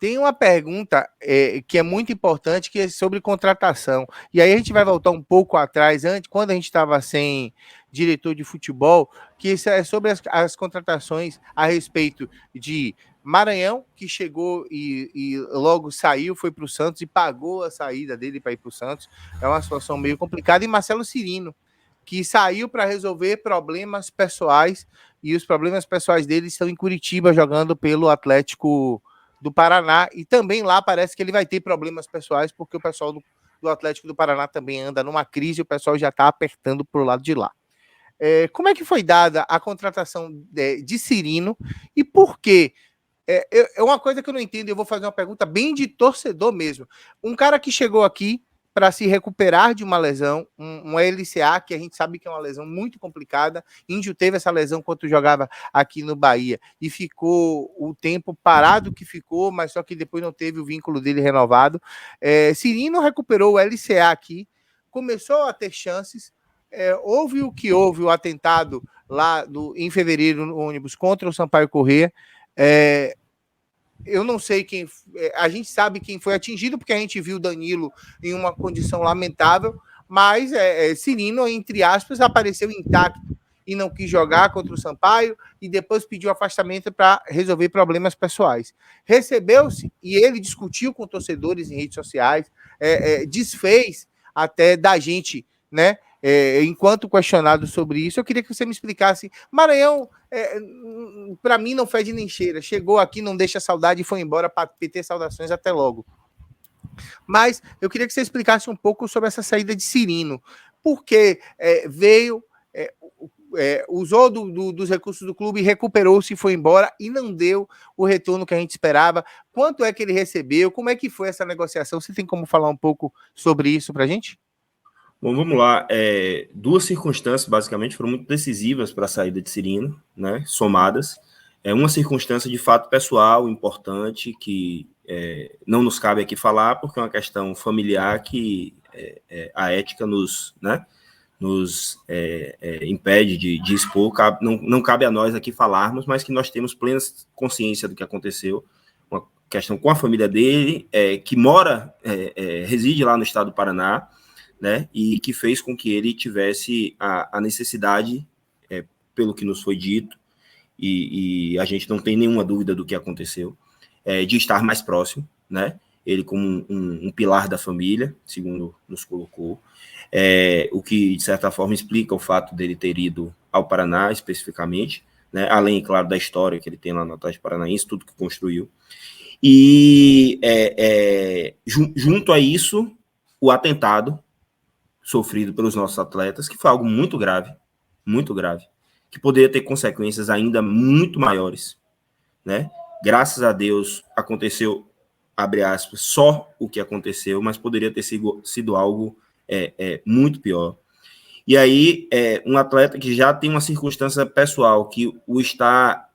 Tem uma pergunta que é muito importante, que é sobre contratação. E aí a gente vai voltar um pouco atrás, antes, quando a gente estava sem diretor de futebol, que isso é sobre as contratações a respeito de Maranhão, que chegou e logo saiu, foi para o Santos e pagou a saída dele para ir para o Santos. É uma situação meio complicada. E Marcelo Cirino, que saiu para resolver problemas pessoais, e os problemas pessoais dele estão em Curitiba, jogando pelo Atlético do Paraná, e também lá parece que ele vai ter problemas pessoais, porque o pessoal do Atlético do Paraná também anda numa crise, e o pessoal já está apertando para o lado de lá. Como é que foi dada a contratação de Cirino, e por quê? É uma coisa que eu não entendo, eu vou fazer uma pergunta bem de torcedor mesmo. Um cara que chegou aqui para se recuperar de uma lesão, um LCA, que a gente sabe que é uma lesão muito complicada. Índio teve essa lesão quando jogava aqui no Bahia e ficou o tempo parado que ficou, mas só que depois não teve o vínculo dele renovado. Cirino recuperou o LCA aqui, começou a ter chances. Houve o que houve, o atentado lá em fevereiro no ônibus contra o Sampaio Corrêa. Eu não sei quem. A gente sabe quem foi atingido, porque a gente viu Danilo em uma condição lamentável, mas Cirino, entre aspas, apareceu intacto e não quis jogar contra o Sampaio e depois pediu afastamento para resolver problemas pessoais. Recebeu-se e ele discutiu com torcedores em redes sociais, desfez até da gente, né? Enquanto questionado sobre isso, eu queria que você me explicasse. Maranhão, para mim, não fede nem cheira. Chegou aqui, não deixa saudade e foi embora para PT. Saudações, até logo. Mas eu queria que você explicasse um pouco sobre essa saída de Cirino. Por que veio, usou dos recursos do clube, recuperou-se e foi embora e não deu o retorno que a gente esperava? Quanto é que ele recebeu? Como é que foi essa negociação? Você tem como falar um pouco sobre isso para a gente? Bom, vamos lá. Duas circunstâncias, basicamente, foram muito decisivas para a saída de Cirino, né, somadas. Uma circunstância de fato pessoal, importante, que não nos cabe aqui falar, porque é uma questão familiar que a ética nos impede de expor, não cabe a nós aqui falarmos, mas que nós temos plena consciência do que aconteceu. Uma questão com a família dele, que reside lá no estado do Paraná, né, e que fez com que ele tivesse a necessidade, pelo que nos foi dito, e a gente não tem nenhuma dúvida do que aconteceu, de estar mais próximo, né, ele como um pilar da família, segundo nos colocou, o que, de certa forma, explica o fato dele ter ido ao Paraná, especificamente, né, além, claro, da história que ele tem lá no Atlético Paranaense, tudo que construiu. E, junto a isso, o atentado sofrido pelos nossos atletas, que foi algo muito grave, que poderia ter consequências ainda muito maiores, né? Graças a Deus aconteceu, abre aspas, só o que aconteceu, mas poderia ter sido algo muito pior. E aí, um atleta que já tem uma circunstância pessoal que o está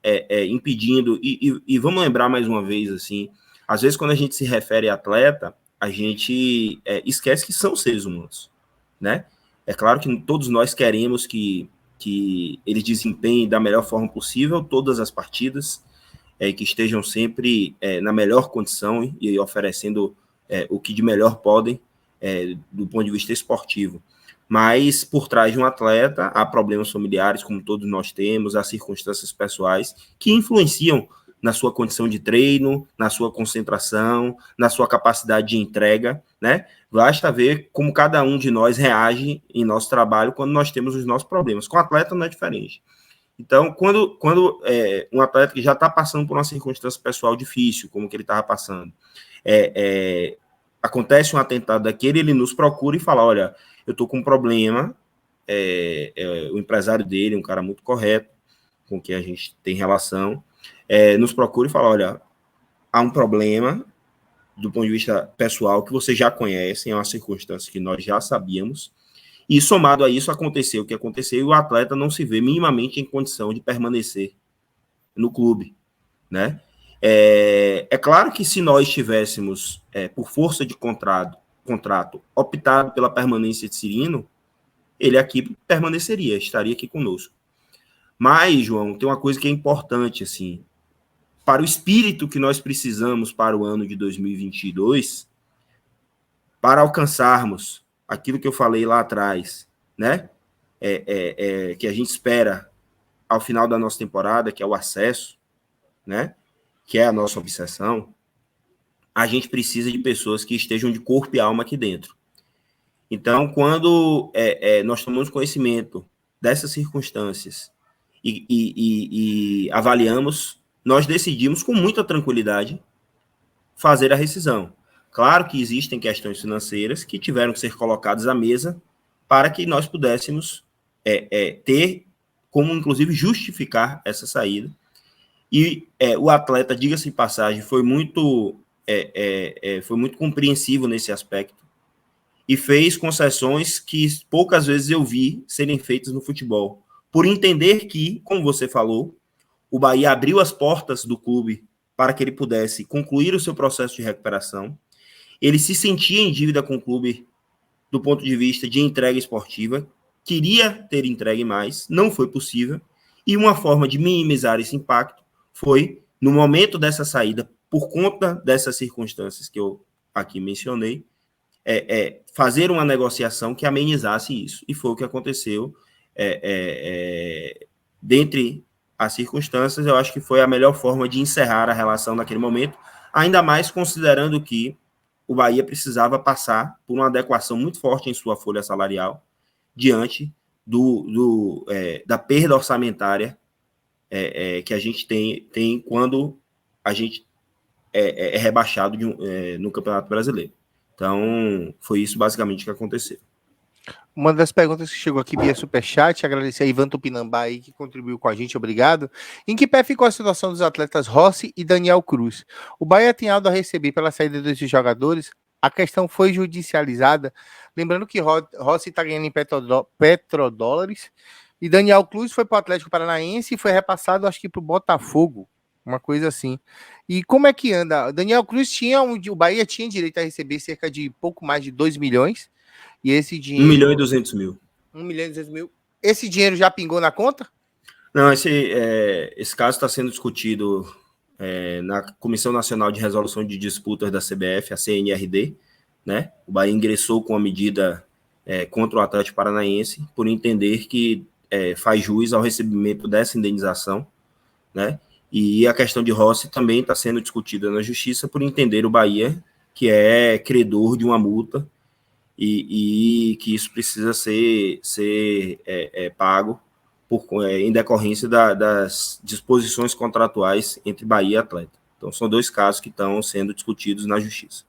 impedindo, e vamos lembrar mais uma vez, assim, às vezes quando a gente se refere a atleta, a gente esquece que são seres humanos, né? É claro que todos nós queremos que eles desempenhem da melhor forma possível todas as partidas, que estejam sempre na melhor condição e oferecendo o que de melhor podem do ponto de vista esportivo. Mas por trás de um atleta há problemas familiares, como todos nós temos, há circunstâncias pessoais que influenciam na sua condição de treino, na sua concentração, na sua capacidade de entrega, né? Basta ver como cada um de nós reage em nosso trabalho quando nós temos os nossos problemas. Com o atleta não é diferente. Então, quando um atleta que já está passando por uma circunstância pessoal difícil, como que ele estava passando, acontece um atentado daquele, ele nos procura e fala, olha, eu estou com um problema, o empresário dele, um cara muito correto, com quem a gente tem relação, nos procura e fala, olha, há um problema do ponto de vista pessoal que vocês já conhecem, é uma circunstância que nós já sabíamos, e somado a isso aconteceu o que aconteceu e o atleta não se vê minimamente em condição de permanecer no clube, né? É claro que se nós tivéssemos, por força de contrato, optado pela permanência de Cirino, ele aqui permaneceria, estaria aqui conosco. Mas, João, tem uma coisa que é importante, assim, para o espírito que nós precisamos para o ano de 2022, para alcançarmos aquilo que eu falei lá atrás, né? Que a gente espera ao final da nossa temporada, que é o acesso, né? Que é a nossa obsessão, a gente precisa de pessoas que estejam de corpo e alma aqui dentro. Então, quando nós tomamos conhecimento dessas circunstâncias e avaliamos, nós decidimos com muita tranquilidade fazer a rescisão. Claro que existem questões financeiras que tiveram que ser colocadas à mesa para que nós pudéssemos ter como, inclusive, justificar essa saída. E o atleta, diga-se de passagem, foi muito compreensivo nesse aspecto e fez concessões que poucas vezes eu vi serem feitas no futebol, por entender que, como você falou, o Bahia abriu as portas do clube para que ele pudesse concluir o seu processo de recuperação. Ele se sentia em dívida com o clube do ponto de vista de entrega esportiva, queria ter entregue mais, não foi possível, e uma forma de minimizar esse impacto foi, no momento dessa saída, por conta dessas circunstâncias que eu aqui mencionei, fazer uma negociação que amenizasse isso. E foi o que aconteceu. Dentre as circunstâncias, eu acho que foi a melhor forma de encerrar a relação naquele momento, ainda mais considerando que o Bahia precisava passar por uma adequação muito forte em sua folha salarial diante da perda orçamentária que a gente tem quando a gente é rebaixado no Campeonato Brasileiro. Então, foi isso basicamente que aconteceu. Uma das perguntas que chegou aqui via Superchat, agradecer a Ivan Tupinambá aí que contribuiu com a gente, obrigado. Em que pé ficou a situação dos atletas Rossi e Daniel Cruz? O Bahia tem algo a receber pela saída desses jogadores? A questão foi judicializada. Lembrando que Rossi está ganhando em petrodólares e Daniel Cruz foi para o Atlético Paranaense e foi repassado, acho que para o Botafogo, uma coisa assim. E como é que anda? Daniel Cruz o Bahia tinha direito a receber cerca de pouco mais de 2 milhões. E esse dinheiro... 1 milhão e 200 mil. 1 milhão e 200 mil. Esse dinheiro já pingou na conta? Não, esse caso está sendo discutido na Comissão Nacional de Resolução de Disputas da CBF, a CNRD, né? O Bahia ingressou com a medida contra o Atlético Paranaense por entender que faz jus ao recebimento dessa indenização, né? E a questão de Rossi também está sendo discutida na Justiça por entender o Bahia que é credor de uma multa e que isso precisa ser pago em decorrência das disposições contratuais entre Bahia e Atleta. Então, são dois casos que estão sendo discutidos na Justiça.